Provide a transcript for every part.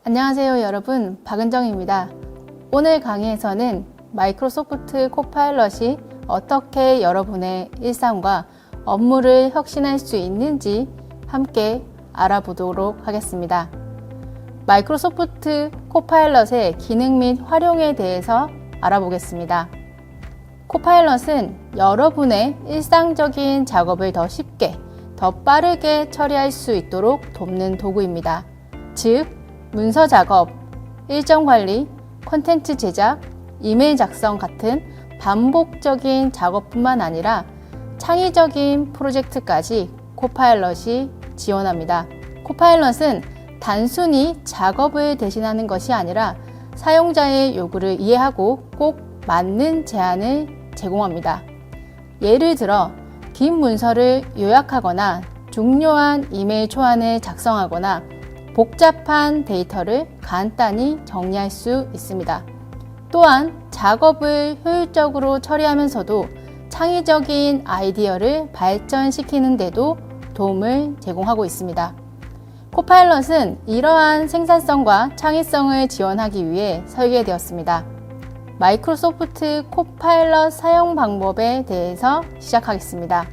안녕하세요 여러분, 박은정입니다. 오늘 강의에서는 마이크로소프트 코파일럿이 어떻게 여러분의 일상과 업무를 혁신할 수 있는지 함께 알아보도록 하겠습니다. 마이크로소프트 코파일럿의 기능 및 활용에 대해서 알아보겠습니다. 코파일럿은 여러분의 일상적인 작업을 더 쉽게, 더 빠르게 처리할 수 있도록 돕는 도구입니다. 즉, 문서 작업, 일정 관리, 콘텐츠 제작, 이메일 작성 같은 반복적인 작업뿐만 아니라 창의적인 프로젝트까지 코파일럿이 지원합니다. 코파일럿은 단순히 작업을 대신하는 것이 아니라 사용자의 요구를 이해하고 꼭 맞는 제안을 제공합니다. 예를 들어 긴 문서를 요약하거나 중요한 이메일 초안을 작성하거나 복잡한 데이터를 간단히 정리할 수 있습니다. 또한 작업을 효율적으로 처리하면서도 창의적인 아이디어를 발전시키는 데도 도움을 제공하고 있습니다. 코파일럿은 이러한 생산성과 창의성을 지원하기 위해 설계되었습니다. 마이크로소프트 코파일럿 사용 방법에 대해서 시작하겠습니다.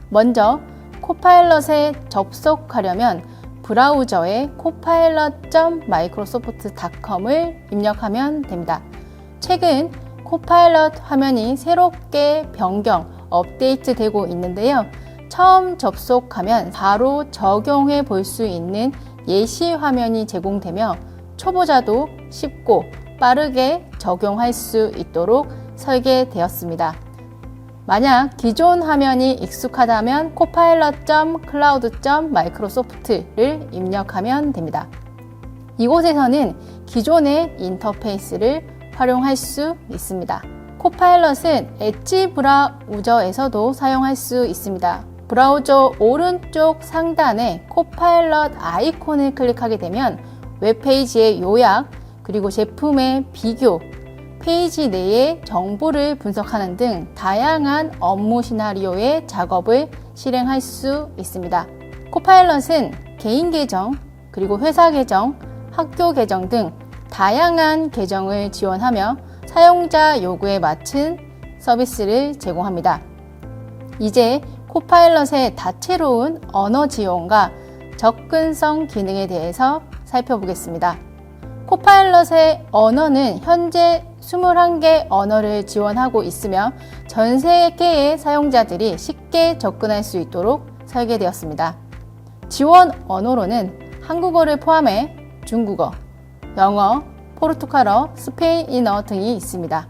먼저 코파일럿에 접속하려면 브라우저에 copilot.microsoft.com을 입력하면 됩니다. 최근 코파일럿 화면이 새롭게 변경, 업데이트 되고 있는데요. 처음 접속하면 바로 적용해 볼 수 있는 예시 화면이 제공되며 초보자도 쉽고 빠르게 적용할 수 있도록 설계되었습니다. 만약 기존 화면이 익숙하다면 copilot.cloud.microsoft를 입력하면 됩니다. 이곳에서는 기존의 인터페이스를 활용할 수 있습니다. 코파일럿은 엣지 브라우저에서도 사용할 수 있습니다. 브라우저 오른쪽 상단에 코파일럿 아이콘을 클릭하게 되면 웹페이지의 요약, 그리고 제품의 비교, 페이지 내의 정보를 분석하는 등 다양한 업무 시나리오의 작업을 실행할 수 있습니다. 코파일럿은 개인 계정, 그리고 회사 계정, 학교 계정 등 다양한 계정을 지원하며 사용자 요구에 맞춘 서비스를 제공합니다. 이제 코파일럿의 다채로운 언어 지원과 접근성 기능에 대해서 살펴보겠습니다. 코파일럿의 언어는 현재 21개 언어를 지원하고 있으며 전 세계의 사용자들이 쉽게 접근할 수 있도록 설계되었습니다. 지원 언어로는 한국어를 포함해 중국어, 영어, 포르투갈어, 스페인어 등이 있습니다.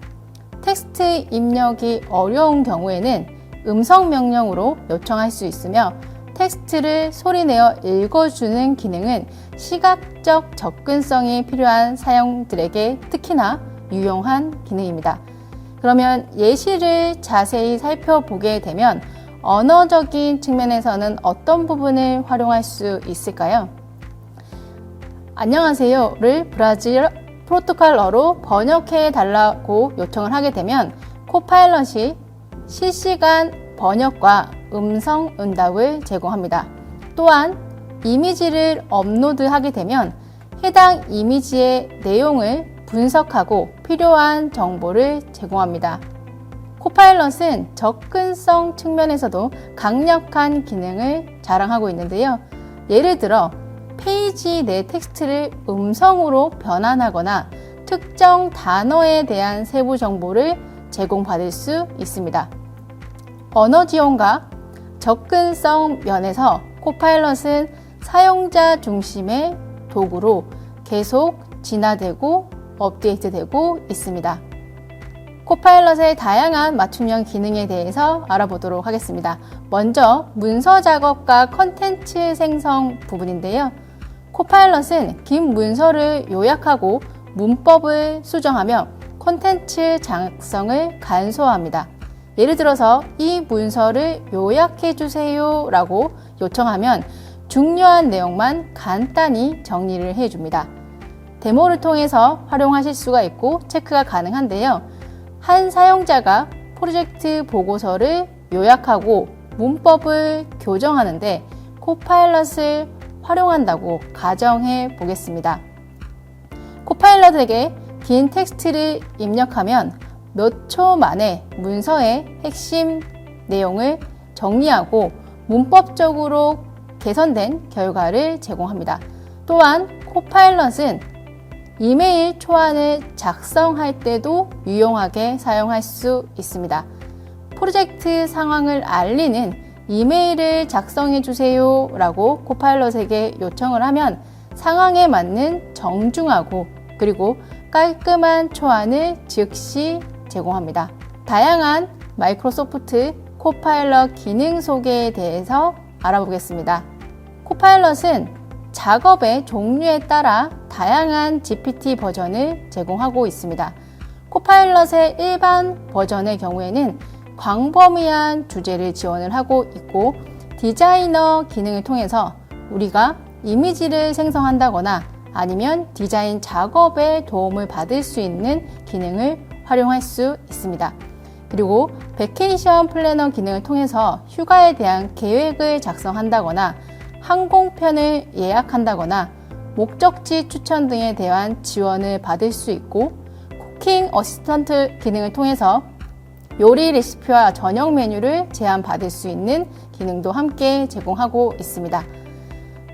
텍스트 입력이 어려운 경우에는 음성 명령으로 요청할 수 있으며 텍스트를 소리내어 읽어주는 기능은 시각적 접근성이 필요한 사용들에게 특히나 유용한 기능입니다. 그러면 예시를 자세히 살펴보게 되면 언어적인 측면에서는 어떤 부분을 활용할 수 있을까요? 안녕하세요를 브라질 포르투갈어로 번역해 달라고 요청을 하게 되면 코파일럿이 실시간 번역과 음성 응답을 제공합니다. 또한 이미지를 업로드하게 되면 해당 이미지의 내용을 분석하고 필요한 정보를 제공합니다. 코파일럿은 접근성 측면에서도 강력한 기능을 자랑하고 있는데요. 예를 들어 페이지 내 텍스트를 음성으로 변환하거나 특정 단어에 대한 세부 정보를 제공받을 수 있습니다. 언어 지원과 접근성 면에서 코파일럿은 사용자 중심의 도구로 계속 진화되고 업데이트되고 있습니다. 코파일럿의 다양한 맞춤형 기능에 대해서 알아보도록 하겠습니다. 먼저 문서 작업과 컨텐츠 생성 부분인데요. 코파일럿은 긴 문서를 요약하고 문법을 수정하며 콘텐츠 작성을 간소화합니다. 예를 들어서 이 문서를 요약해 주세요 라고 요청하면 중요한 내용만 간단히 정리를 해줍니다. 데모를 통해서 활용하실 수가 있고 체크가 가능한데요. 한 사용자가 프로젝트 보고서를 요약하고 문법을 교정하는데 코파일럿을 활용한다고 가정해 보겠습니다. 코파일럿에게 긴 텍스트를 입력하면 몇 초 만에 문서의 핵심 내용을 정리하고 문법적으로 개선된 결과를 제공합니다. 또한 코파일럿은 이메일 초안을 작성할 때도 유용하게 사용할 수 있습니다. 프로젝트 상황을 알리는 이메일을 작성해 주세요 라고 코파일럿에게 요청을 하면 상황에 맞는 정중하고 그리고 깔끔한 초안을 즉시 제공합니다. 다양한 마이크로소프트 코파일럿 기능 소개에 대해서 알아보겠습니다. 코파일럿은 작업의 종류에 따라 다양한 GPT 버전을 제공하고 있습니다. 코파일럿의 일반 버전의 경우에는 광범위한 주제를 지원을 하고 있고 디자이너 기능을 통해서 우리가 이미지를 생성한다거나 아니면 디자인 작업에 도움을 받을 수 있는 기능을 활용할 수 있습니다. 그리고 베케이션 플래너 기능을 통해서 휴가에 대한 계획을 작성한다거나 항공편을 예약한다거나 목적지 추천 등에 대한 지원을 받을 수 있고 쿠킹 어시스턴트 기능을 통해서 요리 레시피와 저녁 메뉴를 제안받을 수 있는 기능도 함께 제공하고 있습니다.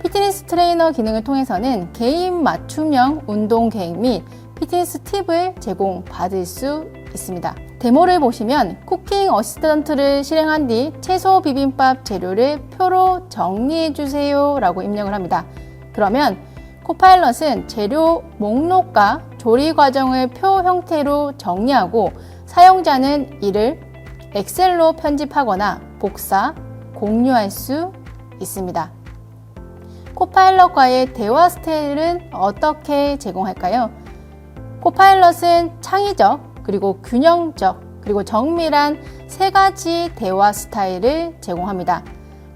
피트니스 트레이너 기능을 통해서는 개인 맞춤형 운동 계획 및 피트니스 팁을 제공받을 수 있습니다. 데모를 보시면 쿠킹 어시스턴트를 실행한 뒤 채소 비빔밥 재료를 표로 정리해 주세요 라고 입력을 합니다. 그러면 코파일럿은 재료 목록과 조리 과정을 표 형태로 정리하고 사용자는 이를 엑셀로 편집하거나 복사, 공유할 수 있습니다. 코파일럿과의 대화 스타일은 어떻게 제공할까요? 코파일럿은 창의적, 그리고 균형적, 그리고 정밀한 세 가지 대화 스타일을 제공합니다.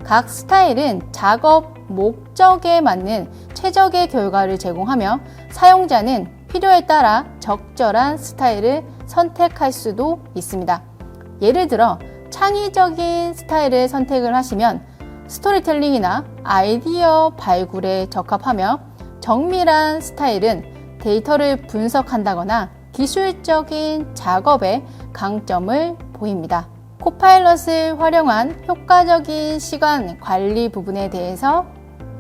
각 스타일은 작업 목적에 맞는 최적의 결과를 제공하며 사용자는 필요에 따라 적절한 스타일을 선택할 수도 있습니다. 예를 들어 창의적인 스타일을 선택을 하시면 스토리텔링이나 아이디어 발굴에 적합하며 정밀한 스타일은 데이터를 분석한다거나 기술적인 작업에 강점을 보입니다. 코파일럿을 활용한 효과적인 시간 관리 부분에 대해서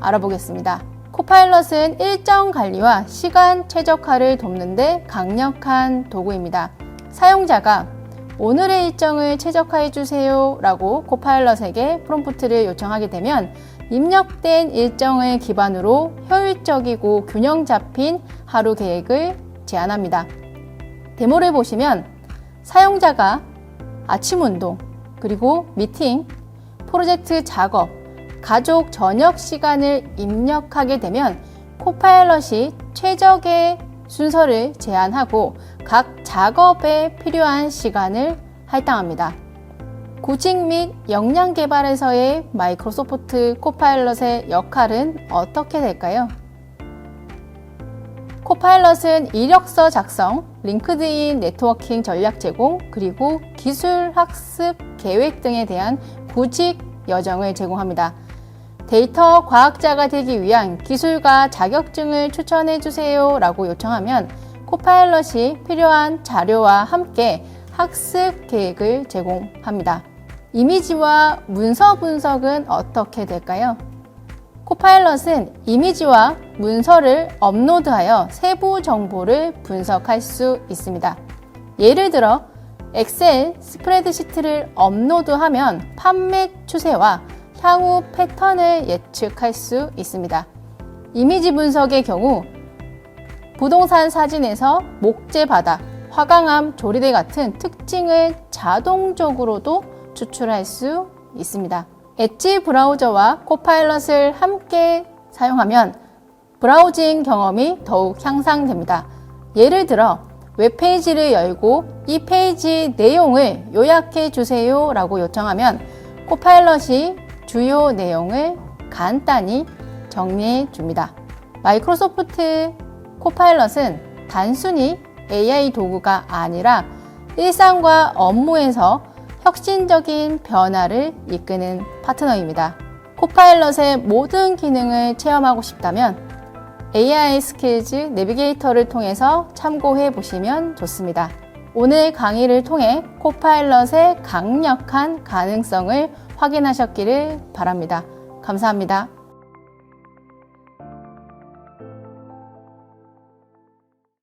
알아보겠습니다. 코파일럿은 일정 관리와 시간 최적화를 돕는 데 강력한 도구입니다. 사용자가 오늘의 일정을 최적화해 주세요 라고 코파일럿에게 프롬프트를 요청하게 되면 입력된 일정을 기반으로 효율적이고 균형 잡힌 하루 계획을 제안합니다. 데모를 보시면 사용자가 아침 운동, 그리고 미팅, 프로젝트 작업, 가족 저녁 시간을 입력하게 되면 코파일럿이 최적의 순서를 제안하고 각 작업에 필요한 시간을 할당합니다. 구직 및 역량 개발에서의 마이크로소프트 코파일럿의 역할은 어떻게 될까요? 코파일럿은 이력서 작성, 링크드인 네트워킹 전략 제공, 그리고 기술 학습 계획 등에 대한 구직 여정을 제공합니다. 데이터 과학자가 되기 위한 기술과 자격증을 추천해 주세요 라고 요청하면 코파일럿이 필요한 자료와 함께 학습 계획을 제공합니다. 이미지와 문서 분석은 어떻게 될까요? 코파일럿은 이미지와 문서를 업로드하여 세부 정보를 분석할 수 있습니다. 예를 들어 엑셀 스프레드시트를 업로드하면 판매 추세와 향후 패턴을 예측할 수 있습니다. 이미지 분석의 경우 부동산 사진에서 목재 바닥, 화강암 조리대 같은 특징을 자동적으로도 추출할 수 있습니다. 엣지 브라우저와 코파일럿을 함께 사용하면 브라우징 경험이 더욱 향상됩니다. 예를 들어 웹페이지를 열고 이 페이지 내용을 요약해 주세요 라고 요청하면 코파일럿이 주요 내용을 간단히 정리해 줍니다. 마이크로소프트 코파일럿은 단순히 AI 도구가 아니라 일상과 업무에서 혁신적인 변화를 이끄는 파트너입니다. 코파일럿의 모든 기능을 체험하고 싶다면 AI 스킬즈 내비게이터를 통해서 참고해 보시면 좋습니다. 오늘 강의를 통해 코파일럿의 강력한 가능성을 확인하셨기를 바랍니다. 감사합니다.